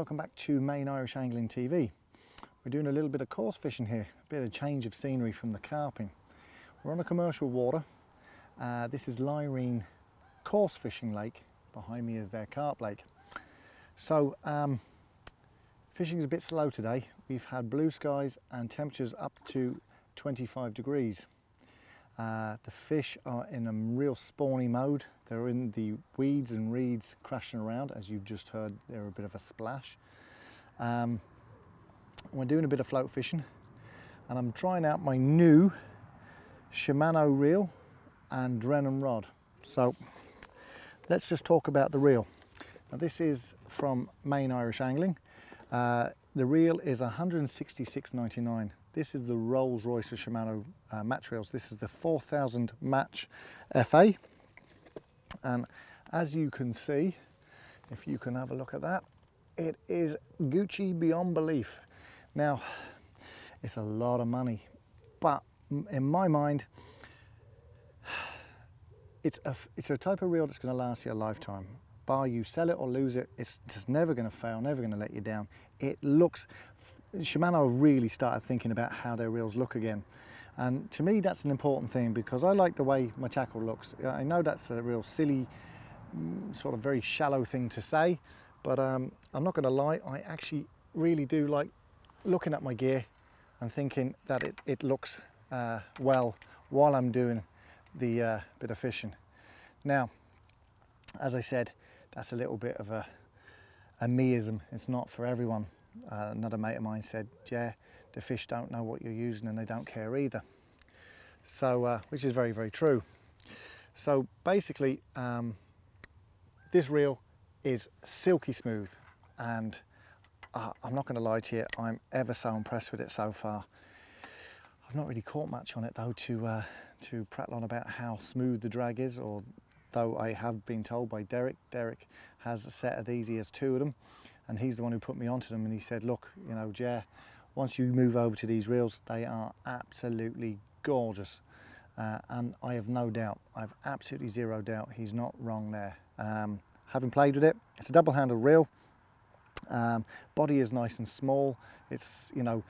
welcome back to Main Irish Angling TV. We're doing a little bit of coarse fishing here, a bit of change of scenery from the carping. We're on a commercial water. This is Lyrene Coarse Fishing Lake. Behind me is their carp lake. So fishing is a bit slow today. We've had blue skies and temperatures up to 25 degrees. The fish are in a real spawny mode. They're in the weeds and reeds crashing around. As you've just heard, they're a bit of a splash. We're doing a bit of float fishing and I'm trying out my new Shimano reel and Drennan rod. So let's just talk about the reel. Now this is from Main Irish Angling. The reel is $166.99. This is the Rolls Royce of Shimano match reels. This is the 4000 match FA. And as you can see, if you can have a look at that, it is Gucci beyond belief. Now, it's a lot of money, but in my mind, it's a type of reel that's going to last you a lifetime. Bar you sell it or lose it, it's just never going to fail, never going to let you down. It looks, Shimano have really started thinking about how their reels look again. And to me, that's an important thing because I like the way my tackle looks. I know that's a real silly, sort of very shallow thing to say, but I'm not going to lie, I actually really do like looking at my gear and thinking that it looks well while I'm doing the bit of fishing. Now, as I said, that's a little bit of a meism. It's not for everyone. Another mate of mine said, yeah, the fish don't know what you're using and they don't care either. So, which is very, very true. So basically, this reel is silky smooth and I'm not going to lie to you, I'm ever so impressed with it so far. I've not really caught much on it though to prattle on about how smooth the drag is, although I have been told by Derek. Derek has a set of these, he has two of them, and he's the one who put me onto them, and he said, look, you know, Jer, once you move over to these reels, they are absolutely gorgeous. And I have no doubt, I have absolutely zero doubt he's not wrong there. Having played with it, it's a double-handled reel. Body is nice and small. It's, you know,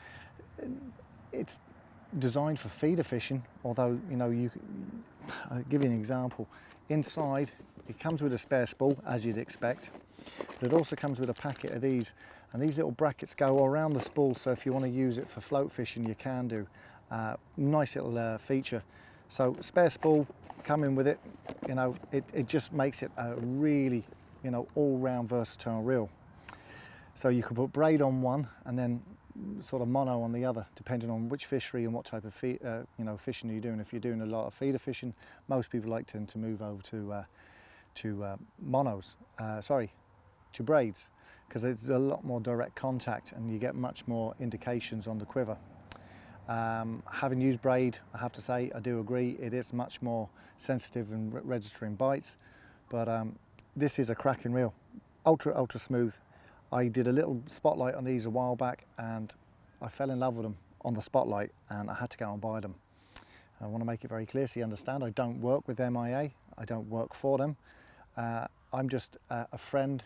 it's designed for feeder fishing, although, you know, I'll give you an example. Inside, it comes with a spare spool, as you'd expect, but it also comes with a packet of these, and these little brackets go around the spool, so if you want to use it for float fishing, you can do. Nice little feature. So spare spool coming with it, you know, it just makes it a really, you know, all-round versatile reel. So you can put braid on one and then sort of mono on the other, depending on which fishery and what type of you know, fishing you're doing. If you're doing a lot of feeder fishing, most people like tend to move over to monos, to braids, because it's a lot more direct contact and you get much more indications on the quiver. Having used braid, I have to say, I do agree, it is much more sensitive in registering bites, but this is a cracking reel, ultra smooth. I did a little spotlight on these a while back and I fell in love with them on the spotlight and I had to go and buy them. I want to make it very clear so you understand, I don't work with MIA, I don't work for them. I'm just a friend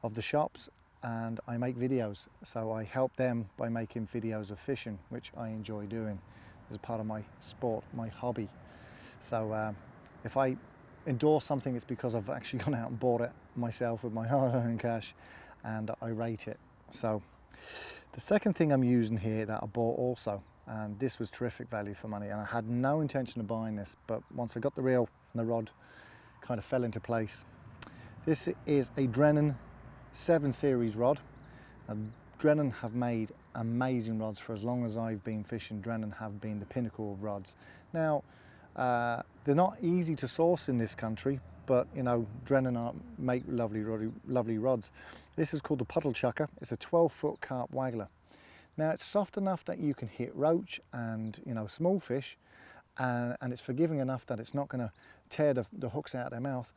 of the shops and I make videos. So I help them by making videos of fishing, which I enjoy doing as a part of my sport, my hobby. So if I endorse something, it's because I've actually gone out and bought it myself with my hard-earned cash and I rate it. So the second thing I'm using here that I bought also, and this was terrific value for money, and I had no intention of buying this, but once I got the reel and the rod kind of fell into place. This is a Drennan 7 series rod. Drennan have made amazing rods for as long as I've been fishing. Drennan have been the pinnacle of rods. Now, they're not easy to source in this country, but you know, Drennan make lovely rods. This is called the Puddle Chucker. It's a 12-foot carp waggler. Now it's soft enough that you can hit roach and, you know, small fish, and it's forgiving enough that it's not going to tear the hooks out of their mouth,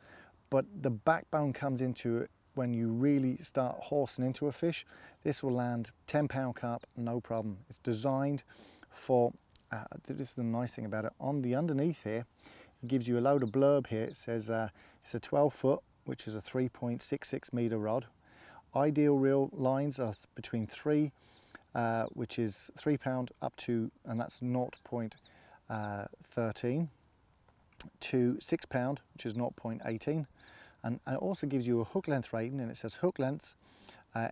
but the backbone comes into it when you really start horsing into a fish. This will land 10-pound carp, no problem. It's designed for, this is the nice thing about it, on the underneath here, it gives you a load of blurb here. It says it's a 12-foot, which is a 3.66 meter rod. ideal reel lines are between 3, which is £3 up to, and that's 0.13, to £6, which is 0.18. And it also gives you a hook length rating, and it says hook lengths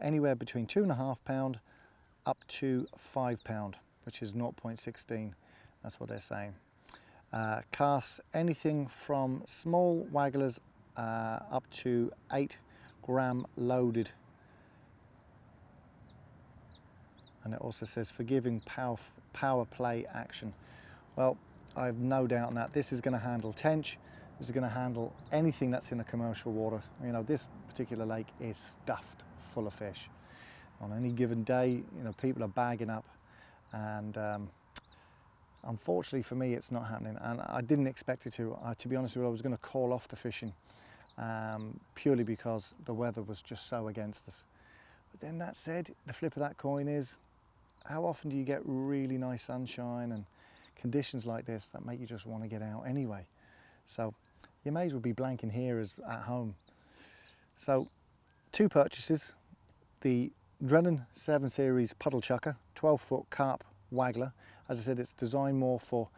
anywhere between £2.5 up to £5, which is 0.16. That's what they're saying. Casts anything from small wagglers up to 8-gram loaded. And it also says forgiving power play action. Well, I have no doubt in that. This is going to handle tench. This is going to handle anything that's in the commercial water. You know, this particular lake is stuffed full of fish. On any given day, you know, people are bagging up, and unfortunately for me, it's not happening. And I didn't expect it to. To be honest with you, I was going to call off the fishing purely because the weather was just so against us. But then that said, the flip of that coin is, how often do you get really nice sunshine and conditions like this that make you just want to get out anyway? So you may as well be blanking here as at home. So 2 purchases: the Drennan 7 Series Puddle Chucker, 12-foot carp waggler. As I said, it's designed more for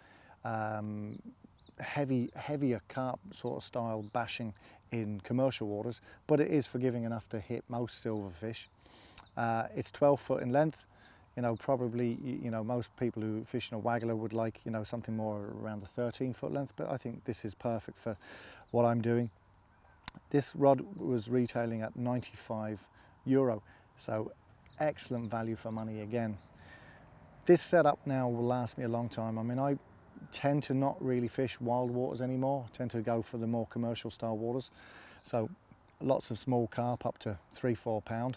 heavier carp sort of style bashing in commercial waters, but it is forgiving enough to hit most silverfish. It's 12 foot in length. You know, probably, you know, most people who fish in a waggler would like, you know, something more around the 13-foot length, but I think this is perfect for what I'm doing. This rod was retailing at €95, so excellent value for money again. This setup now will last me a long time. I mean, I tend to not really fish wild waters anymore. I tend to go for the more commercial style waters. So lots of small carp up to £3–4.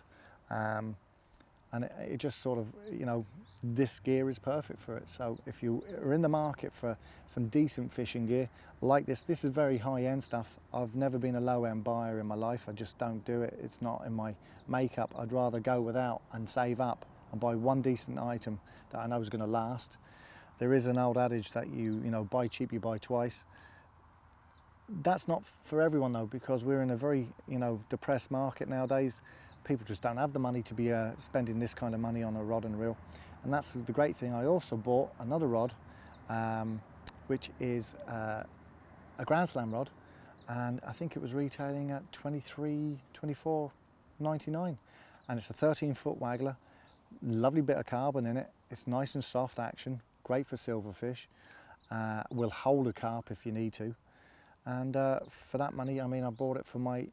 And it just sort of, you know, this gear is perfect for it. So if you are in the market for some decent fishing gear like this is very high-end stuff. I've never been a low-end buyer in my life. I just don't do it. It's not in my makeup. I'd rather go without and save up and buy one decent item that I know is going to last. There is an old adage that you know, buy cheap, you buy twice. That's not for everyone though, because we're in a very, you know, depressed market nowadays. People just don't have the money to be spending this kind of money on a rod and reel. And that's the great thing. I also bought another rod, which is a Grand Slam rod, and I think it was retailing at $24.99. And it's a 13-foot waggler, lovely bit of carbon in it. It's nice and soft action, great for silverfish. Will hold a carp if you need to. And for that money, I mean, I bought it for my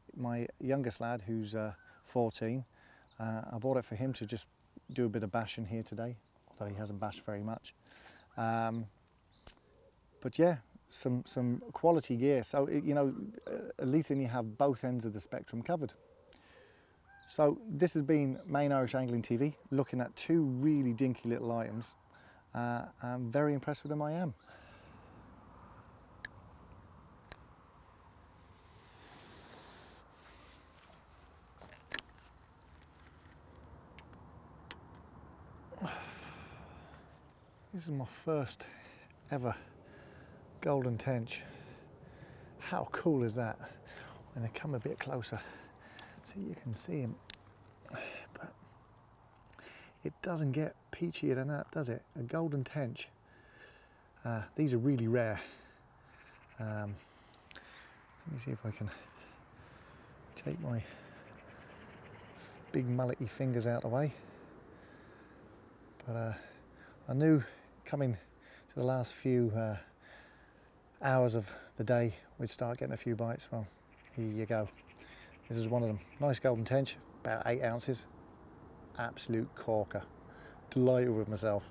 youngest lad, who's 14. I bought it for him to just do a bit of bashing here today, although he hasn't bashed very much. But yeah, some quality gear. So, you know, at least then you have both ends of the spectrum covered. So this has been Main Irish Angling TV, looking at 2 really dinky little items. I'm very impressed with them, I am. This is my first ever golden tench. How cool is that? When they come a bit closer, so you can see him. But it doesn't get peachier than that, does it? A golden tench. These are really rare. Let me see if I can take my big mullety fingers out of the way. But I knew coming to the last few hours of the day we'd start getting a few bites. Well, here you go. This is one of them. Nice golden tench, about 8 ounces. Absolute corker. Delighted with myself.